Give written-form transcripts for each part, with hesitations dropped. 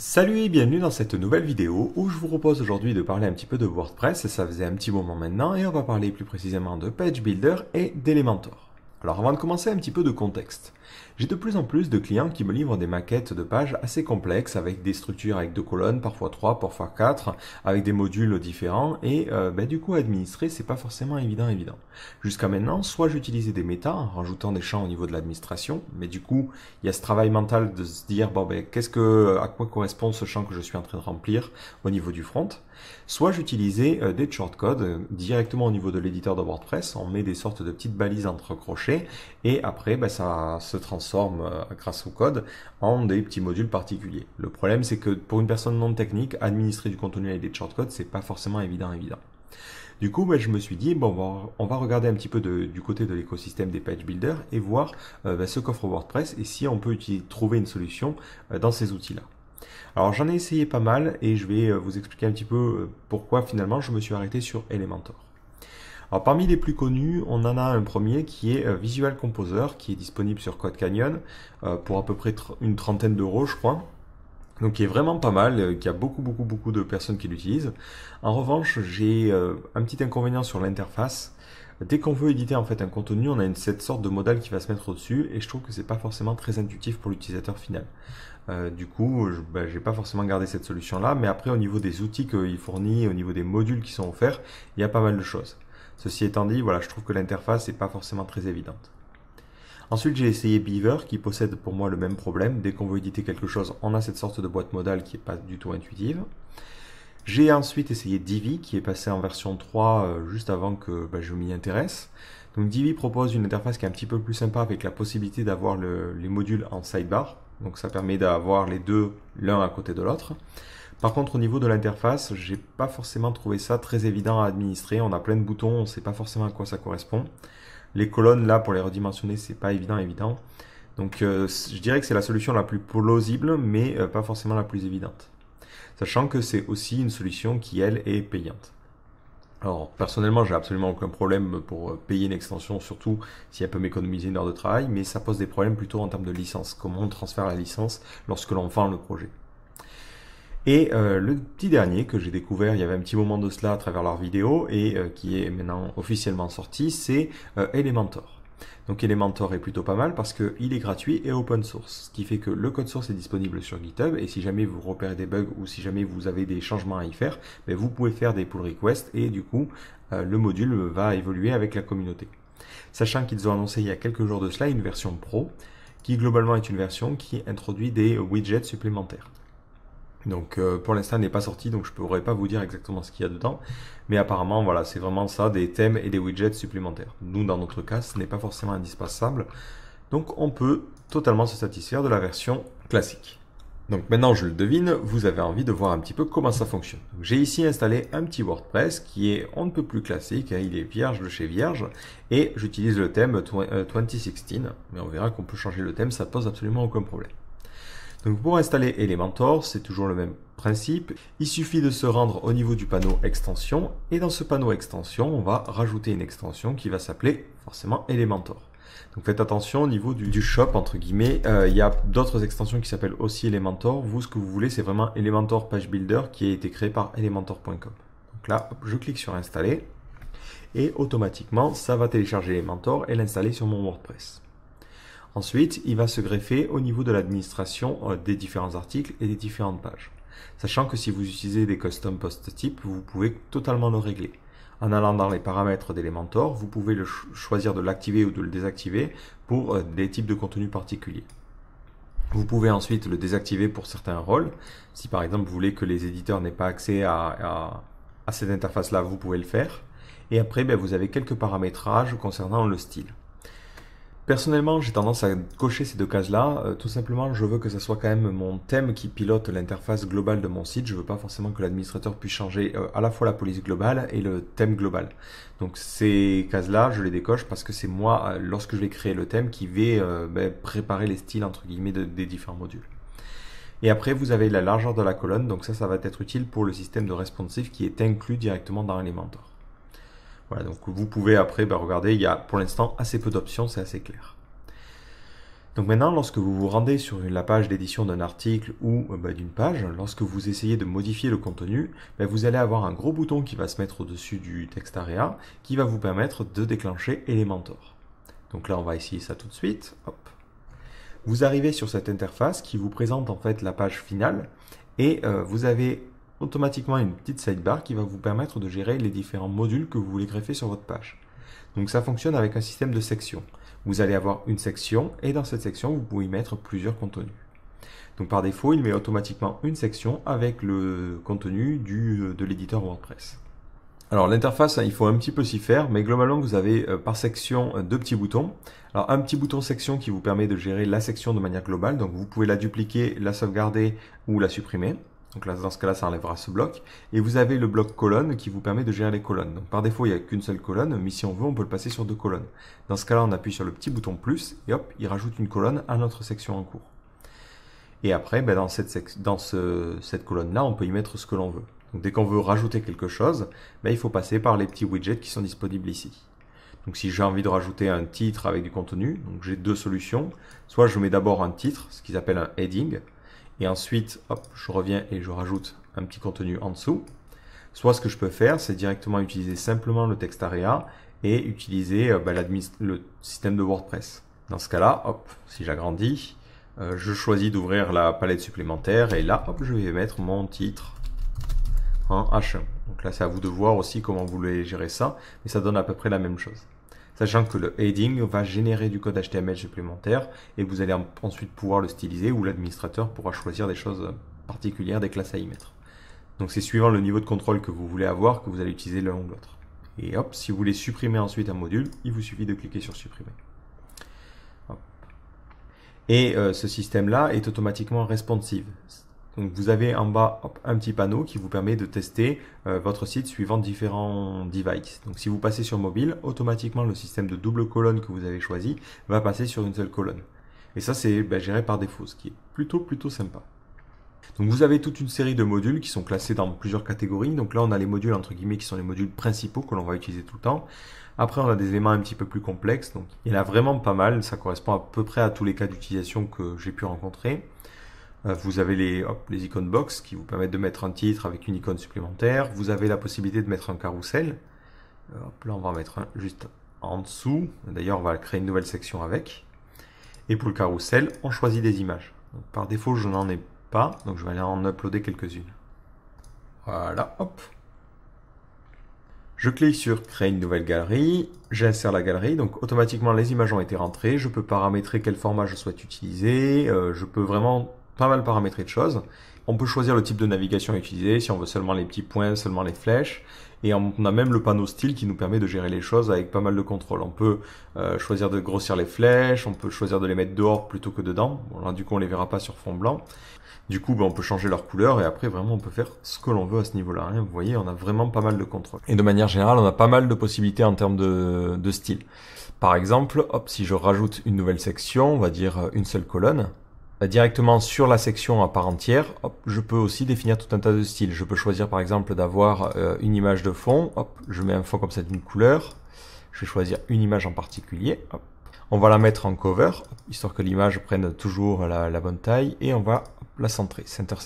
Salut et bienvenue dans cette nouvelle vidéo où je vous propose aujourd'hui de parler un petit peu de WordPress, ça faisait un petit moment maintenant, et on va parler plus précisément de Page Builder et d'Elementor. Alors avant de commencer, un petit peu de contexte. J'ai de plus en plus de clients qui me livrent des maquettes de pages assez complexes avec des structures avec 2 colonnes, parfois 3, parfois 4, avec des modules différents et du coup administrer c'est pas forcément évident. Jusqu'à maintenant, soit j'utilisais des méta en rajoutant des champs au niveau de l'administration, mais du coup il y a ce travail mental de se dire à quoi correspond ce champ que je suis en train de remplir au niveau du front. Soit j'utilisais des shortcodes directement au niveau de l'éditeur de WordPress, on met des sortes de petites balises entre crochets et après ça se transforme grâce au code en des petits modules particuliers. Le problème c'est que pour une personne non technique, administrer du contenu avec des shortcodes c'est pas forcément évident. Du coup, je me suis dit, on va regarder un petit peu du côté de l'écosystème des page builders et voir ce qu'offre WordPress et si on peut trouver une solution dans ces outils-là. Alors j'en ai essayé pas mal et je vais vous expliquer un petit peu pourquoi finalement je me suis arrêté sur Elementor. Alors parmi les plus connus, on en a un premier qui est Visual Composer qui est disponible sur CodeCanyon pour à peu près une trentaine d'euros je crois. Donc qui est vraiment pas mal, qui a beaucoup de personnes qui l'utilisent. En revanche, j'ai un petit inconvénient sur l'interface. Dès qu'on veut éditer en fait un contenu, on a cette sorte de modal qui va se mettre au-dessus et je trouve que c'est pas forcément très intuitif pour l'utilisateur final. Du coup, j'ai pas forcément gardé cette solution-là, mais après au niveau des outils qu'il fournit, au niveau des modules qui sont offerts, il y a pas mal de choses. Ceci étant dit, voilà, je trouve que l'interface n'est pas forcément très évidente. Ensuite, j'ai essayé Beaver qui possède pour moi le même problème. Dès qu'on veut éditer quelque chose, on a cette sorte de boîte modale qui n'est pas du tout intuitive. J'ai ensuite essayé Divi qui est passé en version 3 juste avant que je m'y intéresse. Donc Divi propose une interface qui est un petit peu plus sympa avec la possibilité d'avoir les modules en sidebar. Donc ça permet d'avoir les deux l'un à côté de l'autre. Par contre, au niveau de l'interface, j'ai pas forcément trouvé ça très évident à administrer. On a plein de boutons, on ne sait pas forcément à quoi ça correspond. Les colonnes, là, pour les redimensionner, c'est pas évident. Donc, je dirais que c'est la solution la plus plausible, mais pas forcément la plus évidente. Sachant que c'est aussi une solution qui, elle, est payante. Alors, personnellement, j'ai absolument aucun problème pour payer une extension, surtout si elle peut m'économiser une heure de travail, mais ça pose des problèmes plutôt en termes de licence. Comment on transfère la licence lorsque l'on vend le projet. Et le petit dernier que j'ai découvert il y avait un petit moment de cela à travers leur vidéo et qui est maintenant officiellement sorti, c'est Elementor. Donc Elementor est plutôt pas mal parce qu'il est gratuit et open source, ce qui fait que le code source est disponible sur GitHub et si jamais vous repérez des bugs ou si jamais vous avez des changements à y faire, vous pouvez faire des pull requests et du coup le module va évoluer avec la communauté. Sachant qu'ils ont annoncé il y a quelques jours de cela une version pro qui globalement est une version qui introduit des widgets supplémentaires. Donc pour l'instant elle n'est pas sortie, donc je ne pourrais pas vous dire exactement ce qu'il y a dedans. Mais apparemment voilà, c'est vraiment ça, des thèmes et des widgets supplémentaires. Nous dans notre cas, ce n'est pas forcément indispensable. Donc on peut totalement se satisfaire de la version classique. Donc maintenant je le devine, vous avez envie de voir un petit peu comment ça fonctionne. J'ai ici installé un petit WordPress qui est on ne peut plus classique, il est vierge de chez vierge. Et j'utilise le thème 2016, mais on verra qu'on peut changer le thème, ça ne pose absolument aucun problème. Donc pour installer Elementor, c'est toujours le même principe. Il suffit de se rendre au niveau du panneau extension et dans ce panneau extension, on va rajouter une extension qui va s'appeler forcément Elementor. Donc faites attention au niveau du shop entre guillemets, il y a d'autres extensions qui s'appellent aussi Elementor. Vous, ce que vous voulez, c'est vraiment Elementor Page Builder qui a été créé par elementor.com. Donc là, je clique sur installer et automatiquement, ça va télécharger Elementor et l'installer sur mon WordPress. Ensuite, il va se greffer au niveau de l'administration des différents articles et des différentes pages. Sachant que si vous utilisez des custom post types, vous pouvez totalement le régler. En allant dans les paramètres d'Elementor, vous pouvez choisir de l'activer ou de le désactiver pour des types de contenus particuliers. Vous pouvez ensuite le désactiver pour certains rôles. Si par exemple vous voulez que les éditeurs n'aient pas accès à cette interface-là, vous pouvez le faire. Et après, vous avez quelques paramétrages concernant le style. Personnellement, j'ai tendance à cocher ces deux cases-là. Tout simplement, je veux que ce soit quand même mon thème qui pilote l'interface globale de mon site. Je veux pas forcément que l'administrateur puisse changer à la fois la police globale et le thème global. Donc ces cases-là, je les décoche parce que c'est moi, lorsque je vais créer le thème, qui vais préparer les styles entre guillemets des différents modules. Et après, vous avez la largeur de la colonne. Donc ça va être utile pour le système de responsive qui est inclus directement dans Elementor. Voilà, donc vous pouvez après regarder, il y a pour l'instant assez peu d'options, c'est assez clair. Donc maintenant, lorsque vous vous rendez sur la page d'édition d'un article ou d'une page, lorsque vous essayez de modifier le contenu, vous allez avoir un gros bouton qui va se mettre au-dessus du texte area qui va vous permettre de déclencher Elementor. Donc là, on va essayer ça tout de suite. Hop. Vous arrivez sur cette interface qui vous présente en fait la page finale et vous avez automatiquement une petite sidebar qui va vous permettre de gérer les différents modules que vous voulez greffer sur votre page. Donc ça fonctionne avec un système de sections. Vous allez avoir une section et dans cette section, vous pouvez y mettre plusieurs contenus. Donc par défaut, il met automatiquement une section avec le contenu de l'éditeur WordPress. Alors l'interface, il faut un petit peu s'y faire, mais globalement, vous avez par section deux petits boutons. Alors un petit bouton section qui vous permet de gérer la section de manière globale. Donc vous pouvez la dupliquer, la sauvegarder ou la supprimer. Donc là, dans ce cas-là, ça enlèvera ce bloc. Et vous avez le bloc colonne qui vous permet de gérer les colonnes. Donc par défaut, il n'y a qu'une seule colonne, mais si on veut, on peut le passer sur deux colonnes. Dans ce cas-là, on appuie sur le petit bouton plus et hop, il rajoute une colonne à notre section en cours. Et après, dans cette colonne-là, on peut y mettre ce que l'on veut. Donc dès qu'on veut rajouter quelque chose, il faut passer par les petits widgets qui sont disponibles ici. Donc si j'ai envie de rajouter un titre avec du contenu, donc j'ai deux solutions. Soit je mets d'abord un titre, ce qu'ils appellent un heading. Et ensuite, hop, je reviens et je rajoute un petit contenu en dessous. Soit ce que je peux faire, c'est directement utiliser simplement le texte area et utiliser le système de WordPress. Dans ce cas-là, hop, si j'agrandis, je choisis d'ouvrir la palette supplémentaire et là, hop, je vais mettre mon titre en H1. Donc là, c'est à vous de voir aussi comment vous voulez gérer ça, mais ça donne à peu près la même chose. Sachant que le heading va générer du code HTML supplémentaire et vous allez ensuite pouvoir le styliser ou l'administrateur pourra choisir des choses particulières, des classes à y mettre. Donc c'est suivant le niveau de contrôle que vous voulez avoir que vous allez utiliser l'un ou l'autre. Et hop, si vous voulez supprimer ensuite un module, il vous suffit de cliquer sur supprimer. Hop. Et ce système-là est automatiquement responsive. Donc vous avez en bas un petit panneau qui vous permet de tester votre site suivant différents devices. Donc si vous passez sur mobile, automatiquement le système de double colonne que vous avez choisi va passer sur une seule colonne. Et ça c'est géré par défaut, ce qui est plutôt sympa. Donc vous avez toute une série de modules qui sont classés dans plusieurs catégories. Donc là on a les modules entre guillemets qui sont les modules principaux que l'on va utiliser tout le temps. Après on a des éléments un petit peu plus complexes. Donc il y en a vraiment pas mal, ça correspond à peu près à tous les cas d'utilisation que j'ai pu rencontrer. Vous avez les icônes box qui vous permettent de mettre un titre avec une icône supplémentaire. Vous avez la possibilité de mettre un carrousel. Là, on va en mettre un juste en dessous. D'ailleurs, on va créer une nouvelle section avec. Et pour le carrousel, on choisit des images. Donc, par défaut, je n'en ai pas. Donc, je vais aller en uploader quelques-unes. Voilà, hop. Je clique sur créer une nouvelle galerie. J'insère la galerie. Donc, automatiquement, les images ont été rentrées. Je peux paramétrer quel format je souhaite utiliser. Je peux vraiment pas mal paramétrer de choses. On peut choisir le type de navigation à utiliser, si on veut seulement les petits points, seulement les flèches. Et on a même le panneau style qui nous permet de gérer les choses avec pas mal de contrôle. On peut choisir de grossir les flèches, on peut choisir de les mettre dehors plutôt que dedans. Bon, là, du coup, on les verra pas sur fond blanc. Du coup, on peut changer leur couleur et après, vraiment, on peut faire ce que l'on veut à ce niveau-là. Vous voyez, on a vraiment pas mal de contrôle. Et de manière générale, on a pas mal de possibilités en termes de style. Par exemple, hop, si je rajoute une nouvelle section, on va dire une seule colonne, directement sur la section à part entière, hop, je peux aussi définir tout un tas de styles. Je peux choisir par exemple d'avoir une image de fond. Hop, je mets un fond comme ça d'une couleur. Je vais choisir une image en particulier. Hop. On va la mettre en cover, histoire que l'image prenne toujours la bonne taille. Et on va la centrer, center.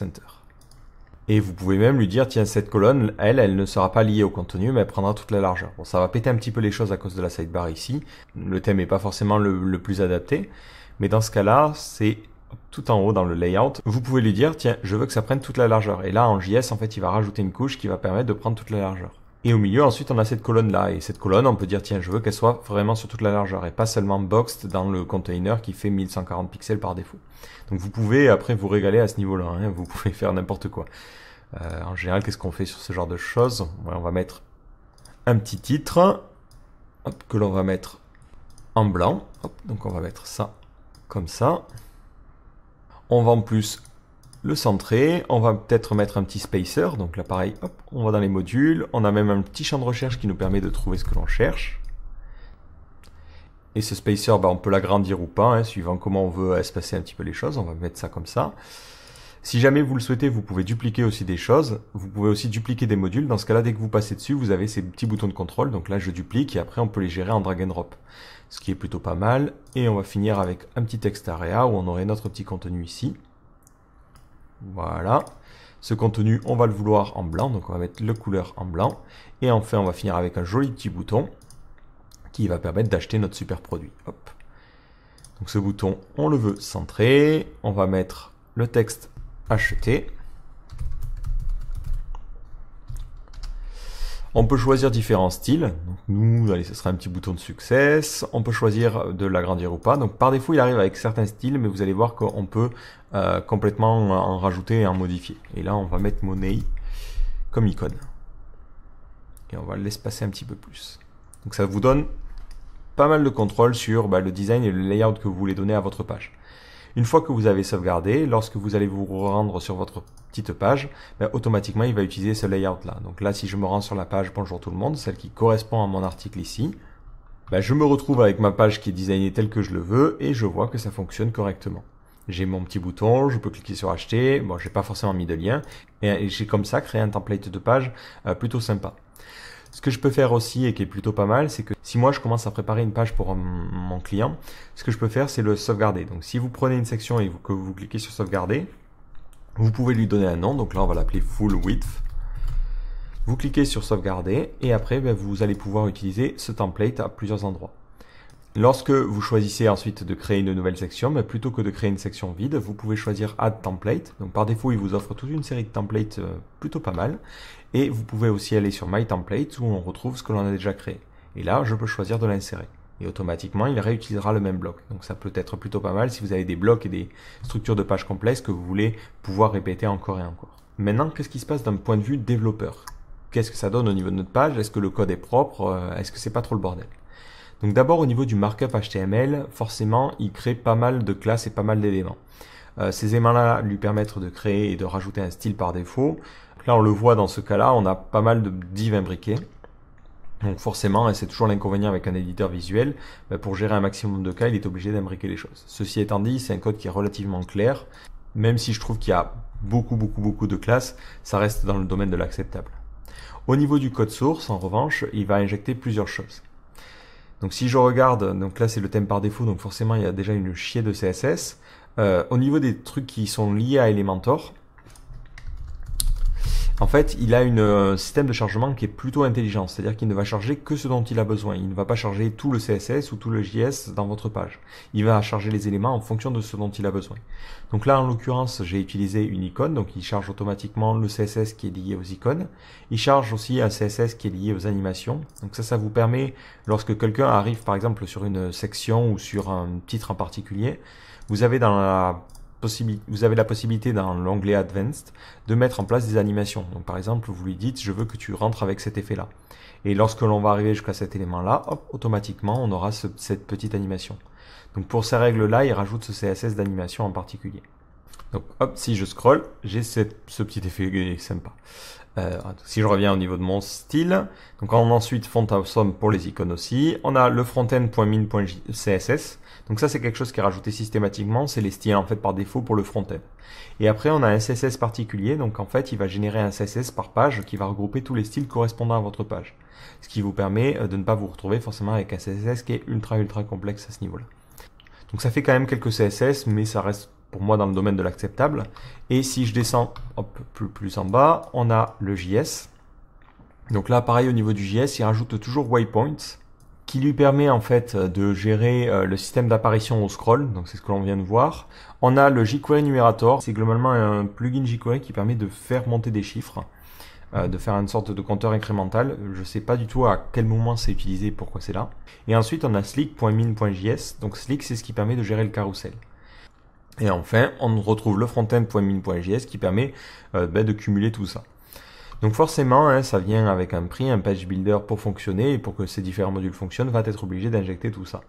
Et vous pouvez même lui dire, tiens, cette colonne, elle ne sera pas liée au contenu, mais elle prendra toute la largeur. Bon, ça va péter un petit peu les choses à cause de la sidebar ici. Le thème n'est pas forcément le plus adapté. Mais dans ce cas-là, c'est tout en haut dans le layout, vous pouvez lui dire, tiens, je veux que ça prenne toute la largeur. Et là, en JS, en fait, il va rajouter une couche qui va permettre de prendre toute la largeur. Et au milieu, ensuite, on a cette colonne-là. Et cette colonne, on peut dire, tiens, je veux qu'elle soit vraiment sur toute la largeur et pas seulement boxed dans le container qui fait 1140 pixels par défaut. Donc, vous pouvez, après, vous régaler à ce niveau-là. Vous pouvez faire n'importe quoi. En général, qu'est-ce qu'on fait sur ce genre de choses? On va mettre un petit titre, hop, que l'on va mettre en blanc. Hop, donc, on va mettre ça comme ça. On va en plus le centrer, on va peut-être mettre un petit spacer, donc là pareil, hop, on va dans les modules, on a même un petit champ de recherche qui nous permet de trouver ce que l'on cherche. Et ce spacer, on peut l'agrandir ou pas, suivant comment on veut espacer un petit peu les choses, on va mettre ça comme ça. Si jamais vous le souhaitez, vous pouvez dupliquer aussi des choses. Vous pouvez aussi dupliquer des modules. Dans ce cas-là, dès que vous passez dessus, vous avez ces petits boutons de contrôle. Donc là, je duplique et après, on peut les gérer en drag and drop. Ce qui est plutôt pas mal. Et on va finir avec un petit text area où on aurait notre petit contenu ici. Voilà. Ce contenu, on va le vouloir en blanc. Donc on va mettre le couleur en blanc. Et enfin, on va finir avec un joli petit bouton qui va permettre d'acheter notre super produit. Hop. Donc ce bouton, on le veut centré. On va mettre le texte acheter. On peut choisir différents styles. Donc nous, allez, ce sera un petit bouton de succès. On peut choisir de l'agrandir ou pas. Donc par défaut, il arrive avec certains styles, mais vous allez voir qu'on peut complètement en rajouter et en modifier. Et là, on va mettre money comme icône. Et on va l'espacer un petit peu plus. Donc ça vous donne pas mal de contrôle sur le design et le layout que vous voulez donner à votre page. Une fois que vous avez sauvegardé, lorsque vous allez vous rendre sur votre petite page, automatiquement il va utiliser ce layout là. Donc là, si je me rends sur la page Bonjour tout le monde, celle qui correspond à mon article ici, je me retrouve avec ma page qui est designée telle que je le veux et je vois que ça fonctionne correctement. J'ai mon petit bouton, je peux cliquer sur acheter, bon, j'ai pas forcément mis de lien, et j'ai comme ça créé un template de page plutôt sympa. Ce que je peux faire aussi et qui est plutôt pas mal, c'est que si moi je commence à préparer une page pour mon client, ce que je peux faire c'est le sauvegarder. Donc si vous prenez une section et que vous cliquez sur sauvegarder, vous pouvez lui donner un nom. Donc là on va l'appeler full width. Vous cliquez sur sauvegarder et après vous allez pouvoir utiliser ce template à plusieurs endroits. Lorsque vous choisissez ensuite de créer une nouvelle section, plutôt que de créer une section vide, vous pouvez choisir Add Template. Donc par défaut, il vous offre toute une série de templates plutôt pas mal. Et vous pouvez aussi aller sur My Template où on retrouve ce que l'on a déjà créé. Et là, je peux choisir de l'insérer. Et automatiquement, il réutilisera le même bloc. Donc ça peut être plutôt pas mal si vous avez des blocs et des structures de pages complexes que vous voulez pouvoir répéter encore et encore. Maintenant, qu'est-ce qui se passe d'un point de vue développeur? Qu'est-ce que ça donne au niveau de notre page? Est-ce que le code est propre? Est-ce que c'est pas trop le bordel? Donc d'abord au niveau du markup HTML, forcément il crée pas mal de classes et pas mal d'éléments. Ces éléments-là lui permettent de créer et de rajouter un style par défaut. Là on le voit dans ce cas-là, on a pas mal de divs imbriqués. Donc forcément, et c'est toujours l'inconvénient avec un éditeur visuel, pour gérer un maximum de cas, il est obligé d'imbriquer les choses. Ceci étant dit, c'est un code qui est relativement clair. Même si je trouve qu'il y a beaucoup de classes, ça reste dans le domaine de l'acceptable. Au niveau du code source, en revanche, il va injecter plusieurs choses. Donc si je regarde, donc là c'est le thème par défaut, donc forcément il y a déjà une chier de CSS. Au niveau des trucs qui sont liés à Elementor, en fait il a un système de chargement qui est plutôt intelligent, c'est-à-dire qu'il ne va charger que ce dont il a besoin. Il ne va pas charger tout le CSS ou tout le JS dans votre page. Il va charger les éléments en fonction de ce dont il a besoin. Donc là en l'occurrence j'ai utilisé une icône, donc il charge automatiquement le CSS qui est lié aux icônes. Il charge aussi un CSS qui est lié aux animations. Donc ça vous permet, lorsque quelqu'un arrive par exemple sur une section ou sur un titre en particulier, vous avez la possibilité dans l'onglet Advanced de mettre en place des animations. Donc par exemple, vous lui dites, je veux que tu rentres avec cet effet-là. Et lorsque l'on va arriver jusqu'à cet élément-là, hop, automatiquement, on aura cette petite animation. Donc pour ces règles-là, il rajoute ce CSS d'animation en particulier. Donc hop, si je scroll, j'ai ce petit effet sympa. Si je reviens au niveau de mon style, donc on a ensuite font awesome pour les icônes aussi. On a le frontend.min.css. Donc ça c'est quelque chose qui est rajouté systématiquement, c'est les styles en fait par défaut pour le front-end. Et après on a un CSS particulier, donc en fait il va générer un CSS par page qui va regrouper tous les styles correspondant à votre page. Ce qui vous permet de ne pas vous retrouver forcément avec un CSS qui est ultra complexe à ce niveau-là. Donc ça fait quand même quelques CSS, mais ça reste pour moi dans le domaine de l'acceptable. Et si je descends hop, plus en bas, on a le JS. Donc là pareil au niveau du JS, il rajoute toujours waypoints, qui lui permet en fait de gérer le système d'apparition au scroll, donc c'est ce que l'on vient de voir. On a le jQuery Numerator, c'est globalement un plugin jQuery qui permet de faire monter des chiffres, de faire une sorte de compteur incrémental. Je ne sais pas du tout à quel moment c'est utilisé et pourquoi c'est là. Et ensuite on a slick.min.js, donc slick c'est ce qui permet de gérer le carrousel. Et enfin on retrouve le frontend.min.js qui permet de cumuler tout ça. Donc forcément, ça vient avec un prix, un page builder pour fonctionner, et pour que ces différents modules fonctionnent, va être obligé d'injecter tout ça.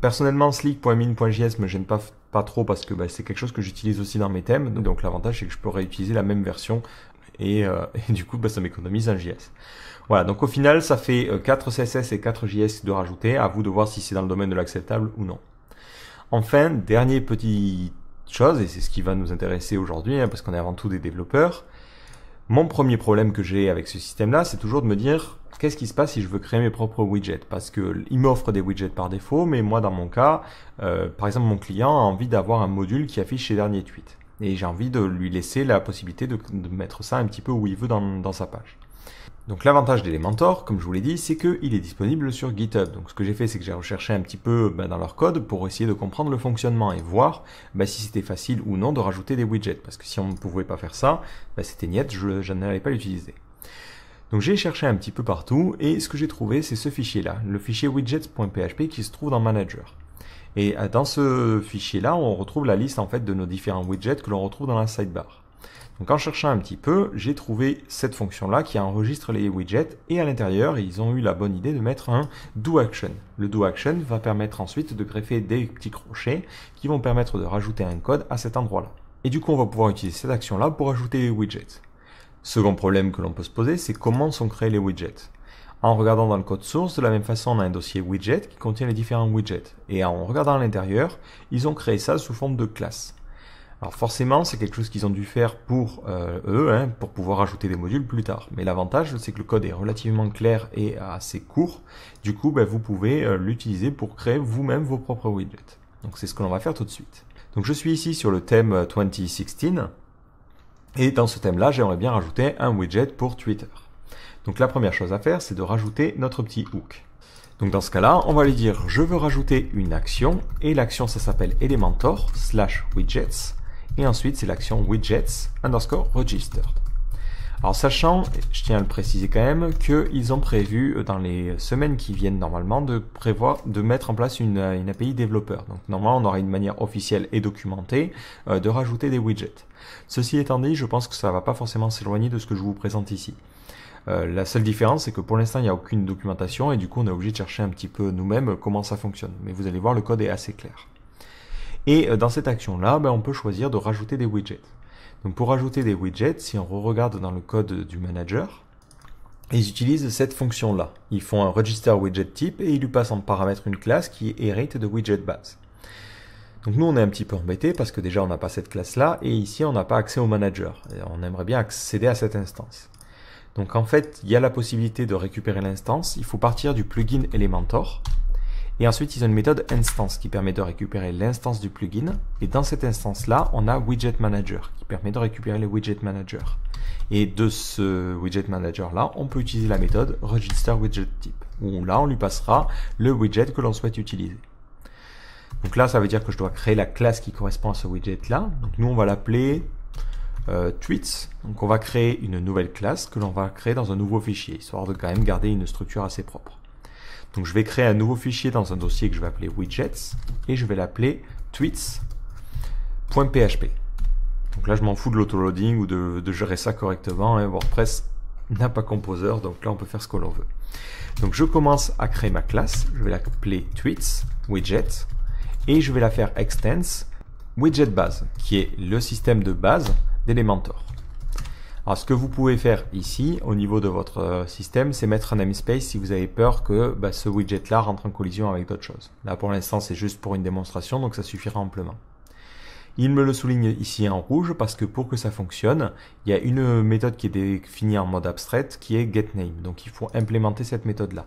Personnellement, slick.min.js me gêne pas trop parce que c'est quelque chose que j'utilise aussi dans mes thèmes. Donc l'avantage c'est que je peux réutiliser la même version et du coup ça m'économise un JS. Voilà, donc au final ça fait 4 CSS et 4 JS de rajouter, à vous de voir si c'est dans le domaine de l'acceptable ou non. Enfin, dernière petite chose, et c'est ce qui va nous intéresser aujourd'hui, hein, parce qu'on est avant tout des développeurs. Mon premier problème que j'ai avec ce système-là, c'est toujours de me dire qu'est-ce qui se passe si je veux créer mes propres widgets, parce qu'il m'offre des widgets par défaut, mais moi dans mon cas, par exemple mon client a envie d'avoir un module qui affiche ses derniers tweets, et j'ai envie de lui laisser la possibilité de mettre ça un petit peu où il veut dans sa page. Donc l'avantage d'Elementor, comme je vous l'ai dit, c'est qu'il est disponible sur GitHub. Donc ce que j'ai fait, c'est que j'ai recherché un petit peu dans leur code pour essayer de comprendre le fonctionnement et voir si c'était facile ou non de rajouter des widgets. Parce que si on ne pouvait pas faire ça, c'était niet, je n'allais pas l'utiliser. Donc j'ai cherché un petit peu partout et ce que j'ai trouvé, c'est ce fichier-là, le fichier widgets.php qui se trouve dans Manager. Et dans ce fichier-là, on retrouve la liste en fait de nos différents widgets que l'on retrouve dans la sidebar. Donc en cherchant un petit peu, j'ai trouvé cette fonction-là qui enregistre les widgets et à l'intérieur, ils ont eu la bonne idée de mettre un doAction. Le doAction va permettre ensuite de greffer des petits crochets qui vont permettre de rajouter un code à cet endroit-là. Et du coup, on va pouvoir utiliser cette action-là pour ajouter les widgets. Second problème que l'on peut se poser, c'est comment sont créés les widgets. En regardant dans le code source, de la même façon, on a un dossier widget qui contient les différents widgets. Et en regardant à l'intérieur, ils ont créé ça sous forme de classe. Alors forcément, c'est quelque chose qu'ils ont dû faire pour eux, pour pouvoir ajouter des modules plus tard. Mais l'avantage, c'est que le code est relativement clair et assez court. Du coup, vous pouvez l'utiliser pour créer vous-même vos propres widgets. Donc c'est ce que l'on va faire tout de suite. Donc je suis ici sur le thème 2016. Et dans ce thème-là, j'aimerais bien rajouter un widget pour Twitter. Donc la première chose à faire, c'est de rajouter notre petit hook. Donc dans ce cas-là, on va lui dire je veux rajouter une action et l'action ça s'appelle Elementor/widgets. Et ensuite, c'est l'action widgets_registered. Alors, sachant, je tiens à le préciser quand même, qu'ils ont prévu dans les semaines qui viennent normalement de mettre en place une API développeur. Donc, normalement, on aura une manière officielle et documentée de rajouter des widgets. Ceci étant dit, je pense que ça ne va pas forcément s'éloigner de ce que je vous présente ici. La seule différence, c'est que pour l'instant, il n'y a aucune documentation et du coup, on est obligé de chercher un petit peu nous-mêmes comment ça fonctionne. Mais vous allez voir, le code est assez clair. Et dans cette action-là, on peut choisir de rajouter des widgets. Donc pour rajouter des widgets, si on regarde dans le code du manager, ils utilisent cette fonction-là. Ils font un register widget type et ils lui passent en paramètre une classe qui hérite de widget base. Donc nous, on est un petit peu embêtés parce que déjà, on n'a pas cette classe-là et ici, on n'a pas accès au manager. Et on aimerait bien accéder à cette instance. Donc en fait, il y a la possibilité de récupérer l'instance. Il faut partir du plugin Elementor. Et ensuite, ils ont une méthode instance qui permet de récupérer l'instance du plugin. Et dans cette instance-là, on a widget manager qui permet de récupérer les widget manager. Et de ce widget manager-là, on peut utiliser la méthode register widget type, où là, on lui passera le widget que l'on souhaite utiliser. Donc là, ça veut dire que je dois créer la classe qui correspond à ce widget-là. Donc nous, on va l'appeler tweets. Donc on va créer une nouvelle classe que l'on va créer dans un nouveau fichier, histoire de quand même garder une structure assez propre. Donc je vais créer un nouveau fichier dans un dossier que je vais appeler widgets et je vais l'appeler tweets.php. Donc là je m'en fous de l'autoloading ou de gérer ça correctement. WordPress n'a pas Composer, donc là on peut faire ce que l'on veut. Donc je commence à créer ma classe, je vais l'appeler tweets widget et je vais la faire extends widget base, qui est le système de base d'Elementor. Alors ce que vous pouvez faire ici au niveau de votre système, c'est mettre un namespace si vous avez peur que ce widget là rentre en collision avec d'autres choses. Là pour l'instant c'est juste pour une démonstration, donc ça suffira amplement. Il me le souligne ici en rouge parce que pour que ça fonctionne, il y a une méthode qui est définie en mode abstract qui est getName. Donc il faut implémenter cette méthode là.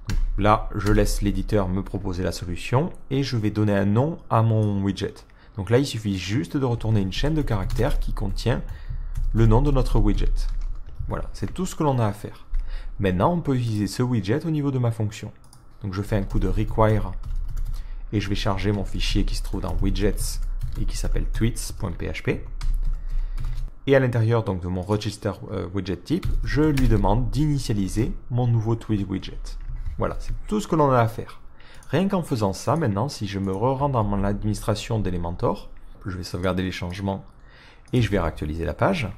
Donc là je laisse l'éditeur me proposer la solution et je vais donner un nom à mon widget. Donc là il suffit juste de retourner une chaîne de caractères qui contient le nom de notre widget. Voilà, c'est tout ce que l'on a à faire. Maintenant, on peut utiliser ce widget au niveau de ma fonction. Donc je fais un coup de require et je vais charger mon fichier qui se trouve dans widgets et qui s'appelle tweets.php. Et à l'intérieur donc de mon register widget type, je lui demande d'initialiser mon nouveau tweet widget. Voilà, c'est tout ce que l'on a à faire. Rien qu'en faisant ça, maintenant, si je me rends dans mon administration d'Elementor, je vais sauvegarder les changements et je vais réactualiser la page,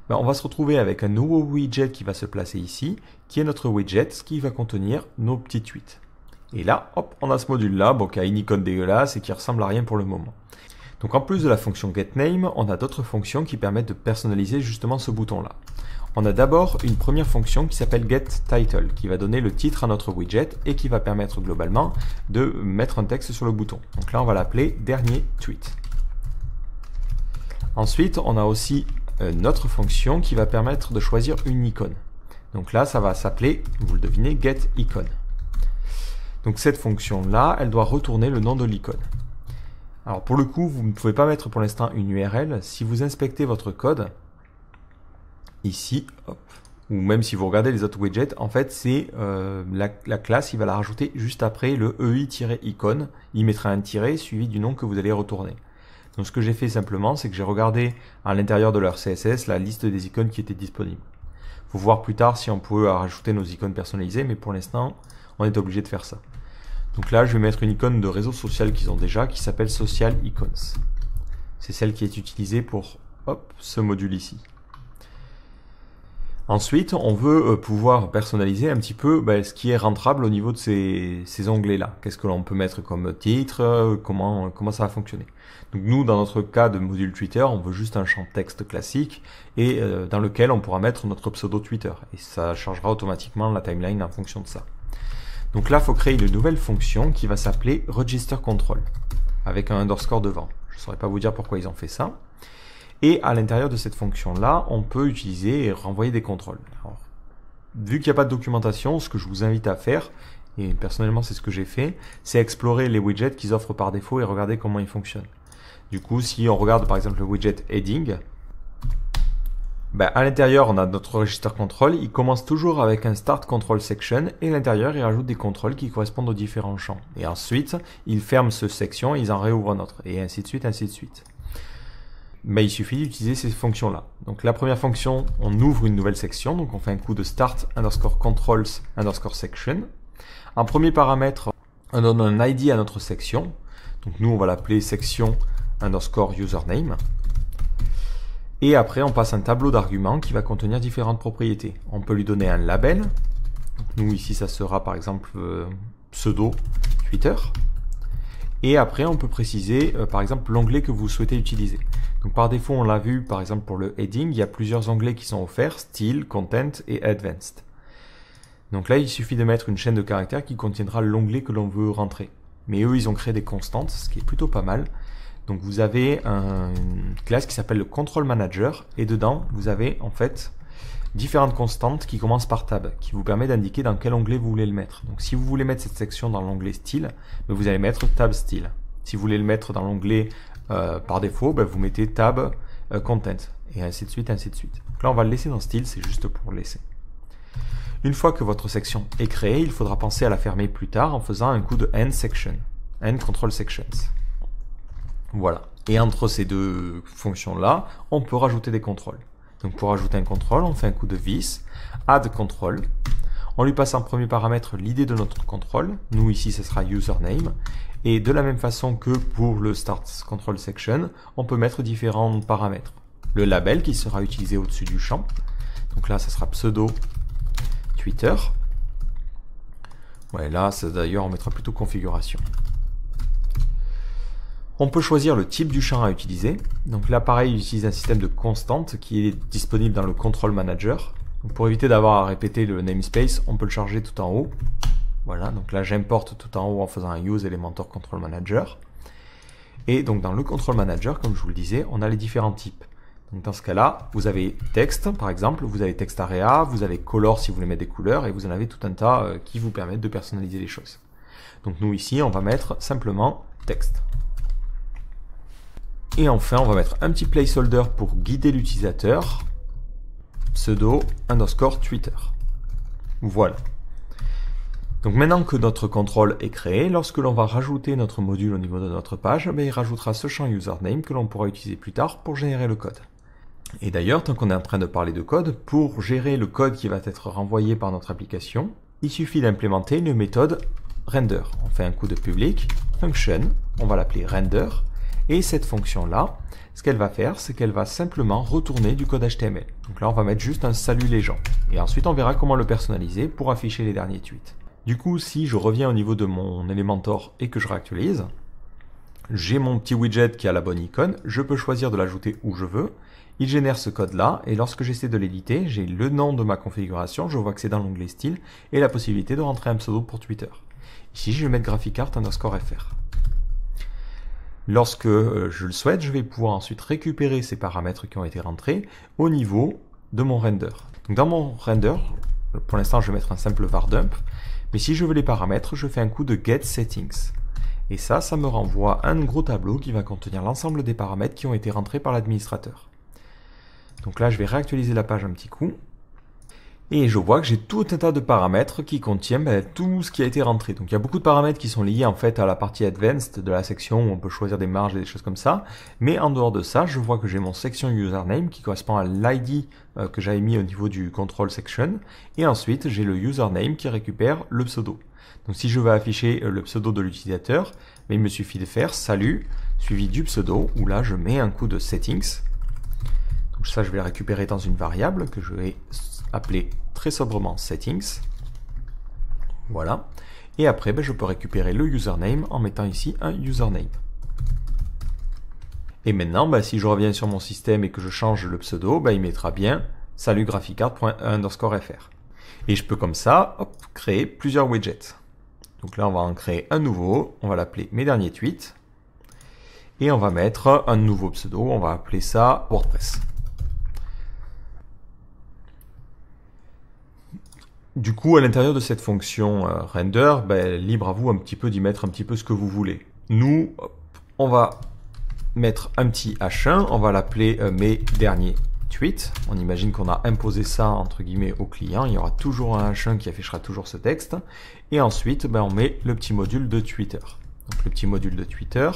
on va se retrouver avec un nouveau widget qui va se placer ici, qui est notre widget qui va contenir nos petits tweets. Et là, hop, on a ce module-là, qui a une icône dégueulasse et qui ressemble à rien pour le moment. Donc en plus de la fonction getName, on a d'autres fonctions qui permettent de personnaliser justement ce bouton-là. On a d'abord une première fonction qui s'appelle getTitle, qui va donner le titre à notre widget et qui va permettre globalement de mettre un texte sur le bouton. Donc là, on va l'appeler dernier tweet. Ensuite, on a aussi notre fonction qui va permettre de choisir une icône. Donc là, ça va s'appeler, vous le devinez, getIcon. Donc cette fonction-là, elle doit retourner le nom de l'icône. Alors pour le coup, vous ne pouvez pas mettre pour l'instant une URL. Si vous inspectez votre code, ici, hop, ou même si vous regardez les autres widgets, en fait, c'est la classe, il va la rajouter juste après le EI-icon. Il mettra un tiret suivi du nom que vous allez retourner. Donc ce que j'ai fait simplement, c'est que j'ai regardé à l'intérieur de leur CSS la liste des icônes qui étaient disponibles. Il faut voir plus tard si on peut rajouter nos icônes personnalisées, mais pour l'instant, on est obligé de faire ça. Donc là, je vais mettre une icône de réseau social qu'ils ont déjà, qui s'appelle Social Icons. C'est celle qui est utilisée pour ce module ici. Ensuite, on veut pouvoir personnaliser un petit peu ce qui est rentrable au niveau de ces onglets-là. Qu'est-ce que l'on peut mettre comme titre, comment ça va fonctionner. Donc nous, dans notre cas de module Twitter, on veut juste un champ texte classique et dans lequel on pourra mettre notre pseudo Twitter. Et ça chargera automatiquement la timeline en fonction de ça. Donc là, il faut créer une nouvelle fonction qui va s'appeler Register Control, avec un underscore devant. Je ne saurais pas vous dire pourquoi ils ont fait ça. Et à l'intérieur de cette fonction-là, on peut utiliser et renvoyer des contrôles. Alors, vu qu'il n'y a pas de documentation, ce que je vous invite à faire, et personnellement c'est ce que j'ai fait, c'est explorer les widgets qu'ils offrent par défaut et regarder comment ils fonctionnent. Du coup, si on regarde par exemple le widget Heading, à l'intérieur, on a notre register control. Il commence toujours avec un start control section et à l'intérieur, il rajoute des contrôles qui correspondent aux différents champs. Et ensuite, il ferme ce section et ils en réouvrent un autre. Et ainsi de suite, ainsi de suite. Il suffit d'utiliser ces fonctions-là. Donc la première fonction, on ouvre une nouvelle section. Donc on fait un coup de start underscore controls underscore section. En premier paramètre, on donne un ID à notre section. Donc nous, on va l'appeler section underscore username. Et après, on passe un tableau d'arguments qui va contenir différentes propriétés. On peut lui donner un label. Donc nous, ici, ça sera par exemple pseudo Twitter. Et après, on peut préciser, par exemple, l'onglet que vous souhaitez utiliser. Donc par défaut, on l'a vu, par exemple, pour le heading, il y a plusieurs onglets qui sont offerts, Style, Content et Advanced. Donc là, il suffit de mettre une chaîne de caractères qui contiendra l'onglet que l'on veut rentrer. Mais eux, ils ont créé des constantes, ce qui est plutôt pas mal. Donc vous avez une classe qui s'appelle le Control Manager et dedans vous avez en fait différentes constantes qui commencent par tab qui vous permet d'indiquer dans quel onglet vous voulez le mettre. Donc si vous voulez mettre cette section dans l'onglet style, vous allez mettre tab style. Si vous voulez le mettre dans l'onglet par défaut, vous mettez tab content et ainsi de suite, ainsi de suite. Donc là on va le laisser dans style, c'est juste pour le laisser. Une fois que votre section est créée, il faudra penser à la fermer plus tard en faisant un coup de end section, end control sections. Voilà. Et entre ces deux fonctions-là, on peut rajouter des contrôles. Donc pour ajouter un contrôle, on fait un coup de vis, add control. On lui passe en premier paramètre l'idée de notre contrôle. Nous ici, ce sera username. Et de la même façon que pour le start control section, on peut mettre différents paramètres. Le label qui sera utilisé au-dessus du champ. Donc là, ce sera pseudo Twitter. Ouais, là, d'ailleurs, on mettra plutôt configuration. On peut choisir le type du champ à utiliser. Donc là, pareil, j'utilise un système de constante qui est disponible dans le Control Manager. Donc pour éviter d'avoir à répéter le namespace, on peut le charger tout en haut. Voilà, donc là, j'importe tout en haut en faisant un Use Elementor Control Manager. Et donc dans le Control Manager, comme je vous le disais, on a les différents types. Donc dans ce cas-là, vous avez texte, par exemple, vous avez texte area, vous avez color si vous voulez mettre des couleurs, et vous en avez tout un tas qui vous permettent de personnaliser les choses. Donc nous ici, on va mettre simplement texte. Et enfin, on va mettre un petit placeholder pour guider l'utilisateur, pseudo underscore Twitter. Voilà. Donc maintenant que notre contrôle est créé, lorsque l'on va rajouter notre module au niveau de notre page, il rajoutera ce champ username que l'on pourra utiliser plus tard pour générer le code. Et d'ailleurs, tant qu'on est en train de parler de code, pour gérer le code qui va être renvoyé par notre application, il suffit d'implémenter une méthode render. On fait un coup de public, function, on va l'appeler render. Et cette fonction-là, ce qu'elle va faire, c'est qu'elle va simplement retourner du code HTML. Donc là, on va mettre juste un salut les gens. Et ensuite, on verra comment le personnaliser pour afficher les derniers tweets. Du coup, si je reviens au niveau de mon Elementor et que je réactualise, j'ai mon petit widget qui a la bonne icône, je peux choisir de l'ajouter où je veux. Il génère ce code-là, et lorsque j'essaie de l'éditer, j'ai le nom de ma configuration, je vois que c'est dans l'onglet style, et la possibilité de rentrer un pseudo pour Twitter. Ici, je vais mettre graphicart_fr. lorsque je le souhaite, je vais pouvoir ensuite récupérer ces paramètres qui ont été rentrés au niveau de mon render. Donc dans mon render, pour l'instant, je vais mettre un simple var dump, mais si je veux les paramètres, je fais un coup de get settings. Et ça me renvoie un gros tableau qui va contenir l'ensemble des paramètres qui ont été rentrés par l'administrateur. Donc là, je vais réactualiser la page un petit coup. Et je vois que j'ai tout un tas de paramètres qui contiennent tout ce qui a été rentré. Donc il y a beaucoup de paramètres qui sont liés en fait à la partie advanced de la section où on peut choisir des marges et des choses comme ça. Mais en dehors de ça, je vois que j'ai mon section username qui correspond à l'ID que j'avais mis au niveau du control section. Et ensuite, j'ai le username qui récupère le pseudo. Donc si je veux afficher le pseudo de l'utilisateur, il me suffit de faire salut suivi du pseudo où là je mets un coup de settings. Donc ça, je vais le récupérer dans une variable que je vais appeler très sobrement settings. Voilà. Et après, je peux récupérer le username en mettant ici un username. Et maintenant, si je reviens sur mon système et que je change le pseudo, il mettra bien salut graphicart._fr. Et je peux comme ça créer plusieurs widgets. Donc là, on va en créer un nouveau. On va l'appeler mes derniers tweets. Et on va mettre un nouveau pseudo. On va appeler ça WordPress. Du coup, à l'intérieur de cette fonction render, libre à vous un petit peu d'y mettre un petit peu ce que vous voulez. Nous, on va mettre un petit H1, on va l'appeler mes derniers tweets. On imagine qu'on a imposé ça entre guillemets au client. Il y aura toujours un H1 qui affichera toujours ce texte. Et ensuite, on met le petit module de Twitter. Donc le petit module de Twitter,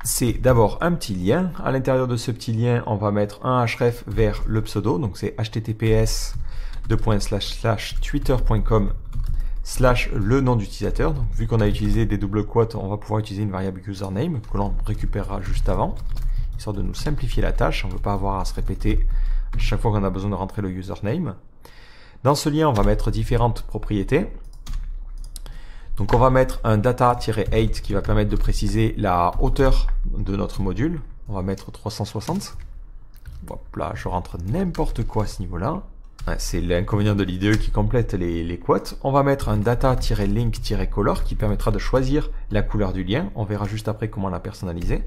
c'est d'abord un petit lien. À l'intérieur de ce petit lien, on va mettre un href vers le pseudo. Donc c'est https://twitter.com/ le nom d'utilisateur. Donc vu qu'on a utilisé des doubles quotes, on va pouvoir utiliser une variable username que l'on récupérera juste avant, histoire de nous simplifier la tâche. On ne veut pas avoir à se répéter à chaque fois qu'on a besoin de rentrer le username. Dans ce lien, on va mettre différentes propriétés. Donc on va mettre un data-8 qui va permettre de préciser la hauteur de notre module. On va mettre 360. Hop là, je rentre n'importe quoi à ce niveau-là. C'est l'inconvénient de l'IDE qui complète les quotes. On va mettre un data-link-color qui permettra de choisir la couleur du lien. On verra juste après comment la personnaliser.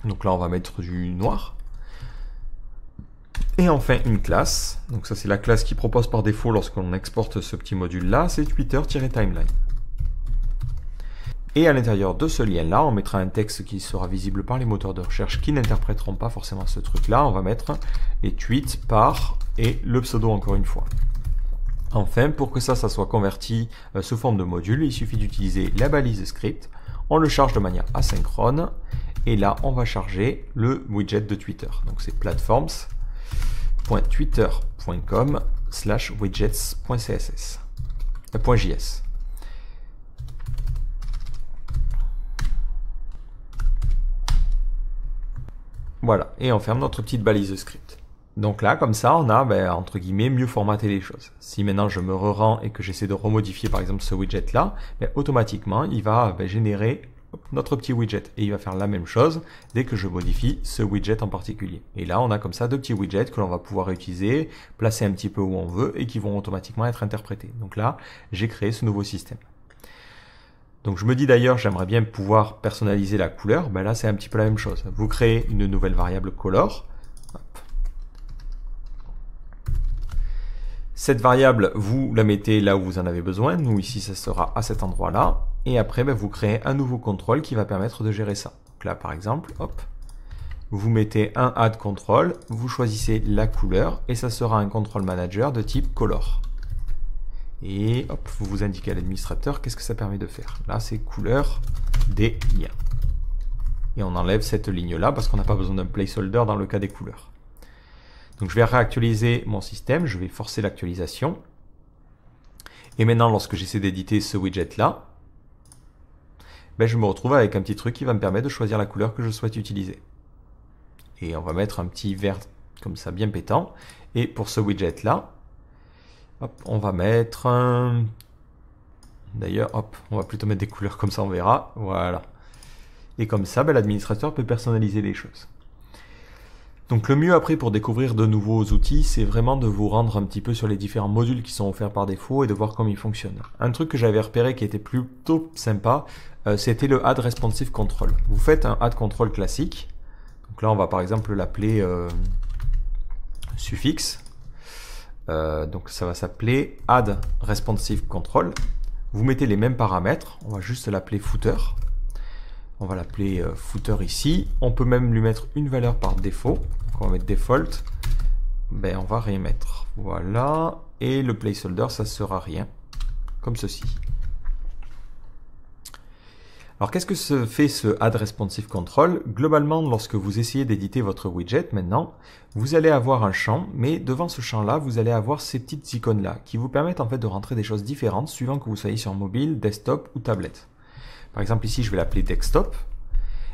Donc là, on va mettre du noir. Et enfin, une classe. Donc ça, c'est la classe qui propose par défaut lorsqu'on exporte ce petit module-là. C'est Twitter-timeline. Et à l'intérieur de ce lien-là, on mettra un texte qui sera visible par les moteurs de recherche qui n'interpréteront pas forcément ce truc-là. On va mettre les tweets par et le pseudo encore une fois. Enfin, pour que ça soit converti sous forme de module, il suffit d'utiliser la balise script. On le charge de manière asynchrone. Et là, on va charger le widget de Twitter. Donc c'est platforms.twitter.com/widgets.js. Voilà, et on ferme notre petite balise script. Donc là, comme ça, on a, entre guillemets, mieux formaté les choses. Si maintenant je me re-rends et que j'essaie de remodifier par exemple ce widget-là, automatiquement, il va générer notre petit widget. Et il va faire la même chose dès que je modifie ce widget en particulier. Et là, on a comme ça deux petits widgets que l'on va pouvoir utiliser, placer un petit peu où on veut et qui vont automatiquement être interprétés. Donc là, j'ai créé ce nouveau système. Donc je me dis d'ailleurs, j'aimerais bien pouvoir personnaliser la couleur. Là, c'est un petit peu la même chose. Vous créez une nouvelle variable color. Hop. Cette variable, vous la mettez là où vous en avez besoin. Nous, ici, ça sera à cet endroit-là. Et après, vous créez un nouveau contrôle qui va permettre de gérer ça. Donc là, par exemple, hop, vous mettez un add control, vous choisissez la couleur et ça sera un control manager de type color. Et hop, vous vous indiquez à l'administrateur qu'est-ce que ça permet de faire. Là, c'est couleur des liens. Et on enlève cette ligne-là parce qu'on n'a pas besoin d'un placeholder dans le cas des couleurs. Donc je vais réactualiser mon système, je vais forcer l'actualisation. Et maintenant, lorsque j'essaie d'éditer ce widget-là, je me retrouve avec un petit truc qui va me permettre de choisir la couleur que je souhaite utiliser. Et on va mettre un petit vert comme ça, bien pétant. Et pour ce widget-là, hop, on va mettre un... D'ailleurs, hop, on va plutôt mettre des couleurs comme ça, on verra. Voilà. Et comme ça, l'administrateur peut personnaliser les choses. Donc le mieux après pour découvrir de nouveaux outils, c'est vraiment de vous rendre un petit peu sur les différents modules qui sont offerts par défaut et de voir comment ils fonctionnent. Un truc que j'avais repéré qui était plutôt sympa, c'était le Add Responsive Control. Vous faites un Add Control classique. Donc là on va par exemple l'appeler suffixe. Donc ça va s'appeler Add Responsive Control. Vous mettez les mêmes paramètres, on va juste l'appeler footer. On va l'appeler footer ici. On peut même lui mettre une valeur par défaut. Donc on va mettre default. Ben, on va rien mettre. Voilà. Et le placeholder, ça sera rien. Comme ceci. Alors qu'est-ce que fait ce Add Responsive Control? Globalement, lorsque vous essayez d'éditer votre widget maintenant, vous allez avoir un champ, mais devant ce champ-là, vous allez avoir ces petites icônes-là qui vous permettent en fait de rentrer des choses différentes suivant que vous soyez sur mobile, desktop ou tablette. Par exemple, ici, je vais l'appeler desktop,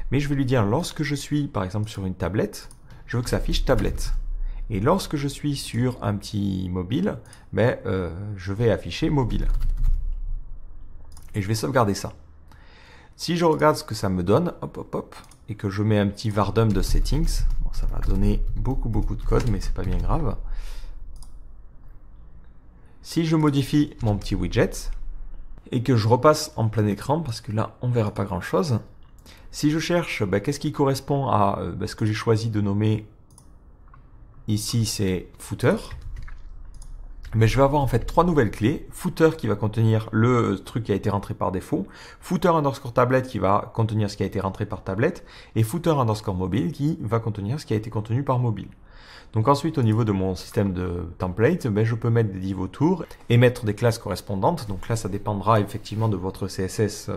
mais je vais lui dire lorsque je suis, par exemple, sur une tablette, je veux que ça affiche tablette. Et lorsque je suis sur un petit mobile, ben, je vais afficher mobile. Et je vais sauvegarder ça. Si je regarde ce que ça me donne, hop, hop, hop, et que je mets un petit vardum de settings, bon, ça va donner beaucoup de code, mais c'est pas bien grave. Si je modifie mon petit widget, et que je repasse en plein écran, parce que là, on verra pas grand-chose. Si je cherche, qu'est-ce qui correspond à ce que j'ai choisi de nommer ici, c'est footer. Mais je vais avoir en fait 3 nouvelles clés. Footer qui va contenir le truc qui a été rentré par défaut. Footer underscore tablette qui va contenir ce qui a été rentré par tablette. Et footer underscore mobile qui va contenir ce qui a été contenu par mobile. Donc ensuite, au niveau de mon système de template, je peux mettre des divs autour et mettre des classes correspondantes. Donc là, ça dépendra effectivement de votre CSS,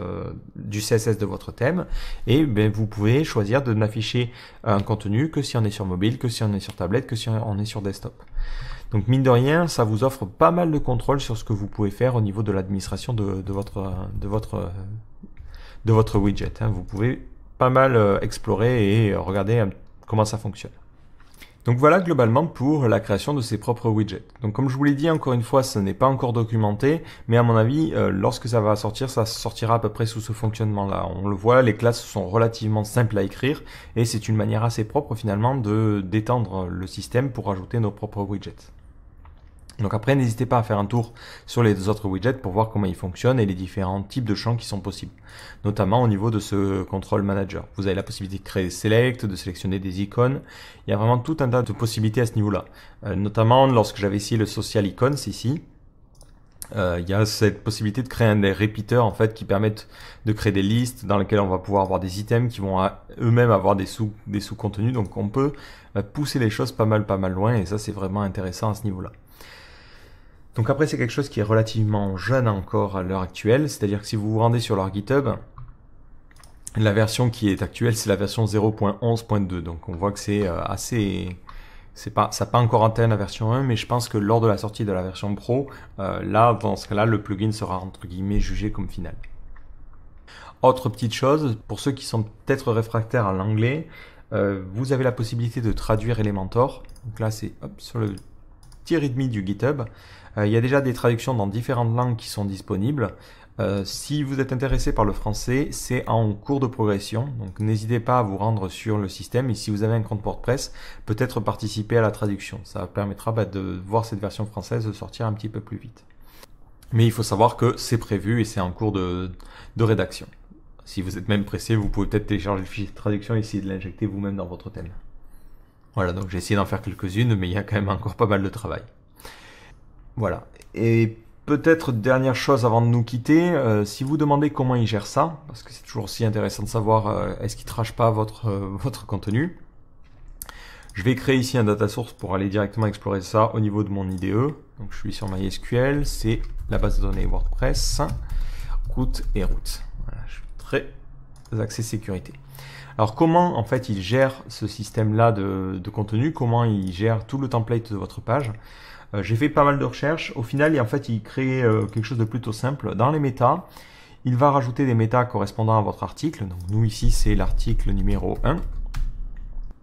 du CSS de votre thème. Et vous pouvez choisir de n'afficher un contenu que si on est sur mobile, que si on est sur tablette, que si on est sur desktop. Donc mine de rien, ça vous offre pas mal de contrôle sur ce que vous pouvez faire au niveau de l'administration de votre widget. Vous pouvez pas mal explorer et regarder comment ça fonctionne. Donc voilà globalement pour la création de ses propres widgets. Donc comme je vous l'ai dit encore une fois, ce n'est pas encore documenté, mais à mon avis, lorsque ça va sortir, ça sortira à peu près sous ce fonctionnement-là. On le voit, les classes sont relativement simples à écrire et c'est une manière assez propre finalement d'étendre le système pour ajouter nos propres widgets. Donc après, n'hésitez pas à faire un tour sur les autres widgets pour voir comment ils fonctionnent et les différents types de champs qui sont possibles. Notamment au niveau de ce control manager. Vous avez la possibilité de créer select, de sélectionner des icônes. Il y a vraiment tout un tas de possibilités à ce niveau-là. Notamment lorsque j'avais essayé le social icons ici. Il y a cette possibilité de créer des repeaters en fait qui permettent de créer des listes dans lesquelles on va pouvoir avoir des items qui vont eux-mêmes avoir des sous-contenus. Donc on peut pousser les choses pas mal loin et ça c'est vraiment intéressant à ce niveau-là. Donc après, c'est quelque chose qui est relativement jeune encore à l'heure actuelle. C'est-à-dire que si vous vous rendez sur leur GitHub, la version qui est actuelle, c'est la version 0.11.2. Donc on voit que c'est assez... ça n'a pas encore atteint la version 1, mais je pense que lors de la sortie de la version Pro, là, dans ce cas-là, le plugin sera entre guillemets jugé comme final. Autre petite chose, pour ceux qui sont peut-être réfractaires à l'anglais, vous avez la possibilité de traduire Elementor. Donc là, c'est sur le petit readme du GitHub. Il y a déjà des traductions dans différentes langues qui sont disponibles. Si vous êtes intéressé par le français, c'est en cours de progression. Donc n'hésitez pas à vous rendre sur le système. Et si vous avez un compte WordPress, peut-être participer à la traduction. Ça permettra de voir cette version française sortir un petit peu plus vite. Mais il faut savoir que c'est prévu et c'est en cours de rédaction. Si vous êtes même pressé, vous pouvez peut-être télécharger le fichier de traduction et essayer de l'injecter vous-même dans votre thème. Voilà, donc j'ai essayé d'en faire quelques-unes, mais il y a quand même encore pas mal de travail. Voilà. Et peut-être dernière chose avant de nous quitter, si vous demandez comment il gère ça, parce que c'est toujours aussi intéressant de savoir est-ce qu'il trache pas votre contenu. Je vais créer ici un data source pour aller directement explorer ça au niveau de mon IDE. Donc je suis sur MySQL, c'est la base de données WordPress, route et route. Voilà, je suis très axé sécurité. Alors comment en fait il gère ce système-là de contenu, comment il gère tout le template de votre page. J'ai fait pas mal de recherches. Au final, il crée quelque chose de plutôt simple. Dans les métas, il va rajouter des métas correspondant à votre article. Donc nous ici, c'est l'article numéro 1.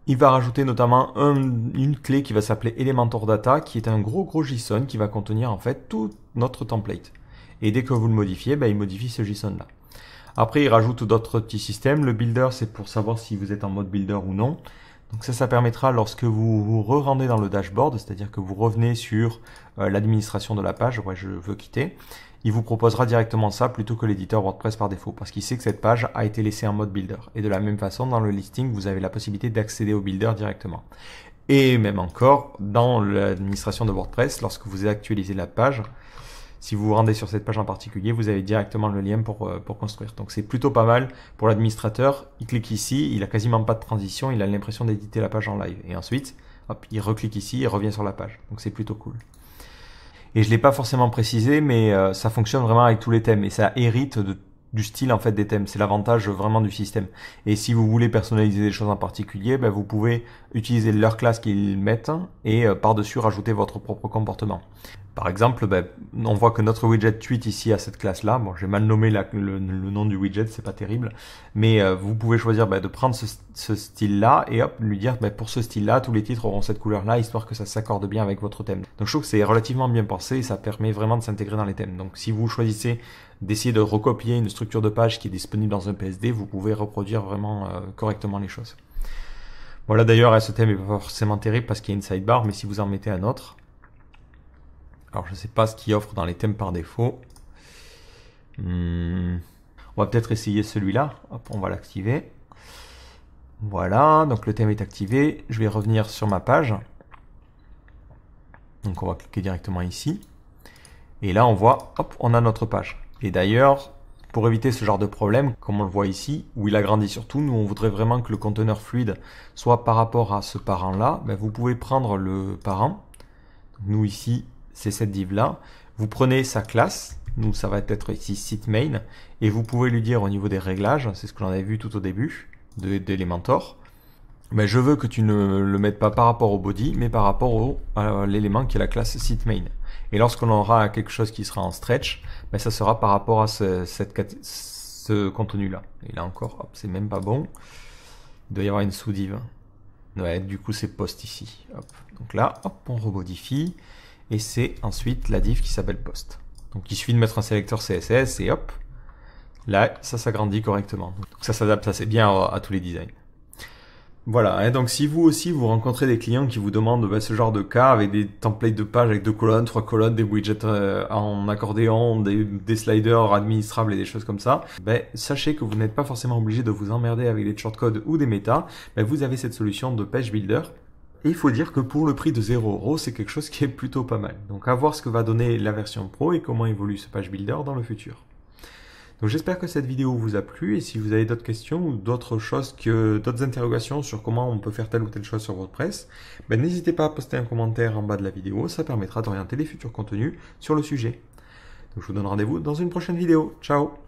Il va rajouter notamment une clé qui va s'appeler Elementor Data, qui est un gros JSON qui va contenir en fait tout notre template. Et dès que vous le modifiez, il modifie ce JSON-là. Après, il rajoute d'autres petits systèmes. Le builder, c'est pour savoir si vous êtes en mode builder ou non. Donc ça permettra lorsque vous vous re-rendez dans le dashboard, c'est-à-dire que vous revenez sur l'administration de la page, ouais, je veux quitter, il vous proposera directement ça plutôt que l'éditeur WordPress par défaut, parce qu'il sait que cette page a été laissée en mode builder. Et de la même façon, dans le listing, vous avez la possibilité d'accéder au builder directement. Et même encore, dans l'administration de WordPress, lorsque vous actualisez la page, si vous vous rendez sur cette page en particulier, vous avez directement le lien pour construire. Donc c'est plutôt pas mal pour l'administrateur. Il clique ici, il a quasiment pas de transition, il a l'impression d'éditer la page en live. Et ensuite, hop, il reclique ici et revient sur la page. Donc c'est plutôt cool. Et je l'ai pas forcément précisé, mais ça fonctionne vraiment avec tous les thèmes et ça hérite du style en fait des thèmes. C'est l'avantage vraiment du système. Et si vous voulez personnaliser des choses en particulier, ben, vous pouvez utiliser leur classe qu'ils mettent et par-dessus rajouter votre propre comportement. Par exemple, ben, on voit que notre widget tweet ici a cette classe-là. Bon, j'ai mal nommé le nom du widget, c'est pas terrible. Mais vous pouvez choisir ben, de prendre ce style-là et hop, lui dire ben, pour ce style-là, tous les titres auront cette couleur-là, histoire que ça s'accorde bien avec votre thème. Donc je trouve que c'est relativement bien pensé et ça permet vraiment de s'intégrer dans les thèmes. Donc si vous choisissez d'essayer de recopier une structure de page qui est disponible dans un PSD, vous pouvez reproduire vraiment correctement les choses. Voilà, d'ailleurs, ce thème n'est pas forcément terrible parce qu'il y a une sidebar, mais si vous en mettez un autre, alors je ne sais pas ce qu'il offre dans les thèmes par défaut. On va peut-être essayer celui-là. Hop, on va l'activer. Voilà, donc le thème est activé. Je vais revenir sur ma page. Donc on va cliquer directement ici. Et là on voit, hop, on a notre page. Et d'ailleurs, pour éviter ce genre de problème, comme on le voit ici, où il agrandit surtout, nous on voudrait vraiment que le conteneur fluide soit par rapport à ce parent-là. Ben, vous pouvez prendre le parent. Nous ici, c'est cette div-là. Vous prenez sa classe. Nous, ça va être ici site main. Et vous pouvez lui dire au niveau des réglages, c'est ce que l'on avait vu tout au début d'Elementor, mais je veux que tu ne le mettes pas par rapport au body, mais par rapport à l'élément qui est la classe site main. Et lorsqu'on aura quelque chose qui sera en stretch, ben ça sera par rapport à ce contenu-là. Et là encore, hop, c'est même pas bon. Il doit y avoir une sous-div. Ouais, du coup, c'est post ici. Hop. Donc là, hop, on remodifie. Et c'est ensuite la div qui s'appelle post. Donc il suffit de mettre un sélecteur CSS et hop, là, ça s'agrandit correctement. Donc ça s'adapte assez bien à tous les designs. Voilà, et donc si vous aussi vous rencontrez des clients qui vous demandent ce genre de cas avec des templates de pages avec 2 colonnes, 3 colonnes, des widgets en accordéon, des sliders administrables et des choses comme ça, sachez que vous n'êtes pas forcément obligé de vous emmerder avec des shortcodes ou des méta. Vous avez cette solution de Page Builder. Et il faut dire que pour le prix de 0 €, c'est quelque chose qui est plutôt pas mal. Donc à voir ce que va donner la version Pro et comment évolue ce Page Builder dans le futur. Donc j'espère que cette vidéo vous a plu et si vous avez d'autres questions ou d'autres interrogations sur comment on peut faire telle ou telle chose sur WordPress, n'hésitez pas à poster un commentaire en bas de la vidéo, ça permettra d'orienter les futurs contenus sur le sujet. Donc je vous donne rendez-vous dans une prochaine vidéo. Ciao!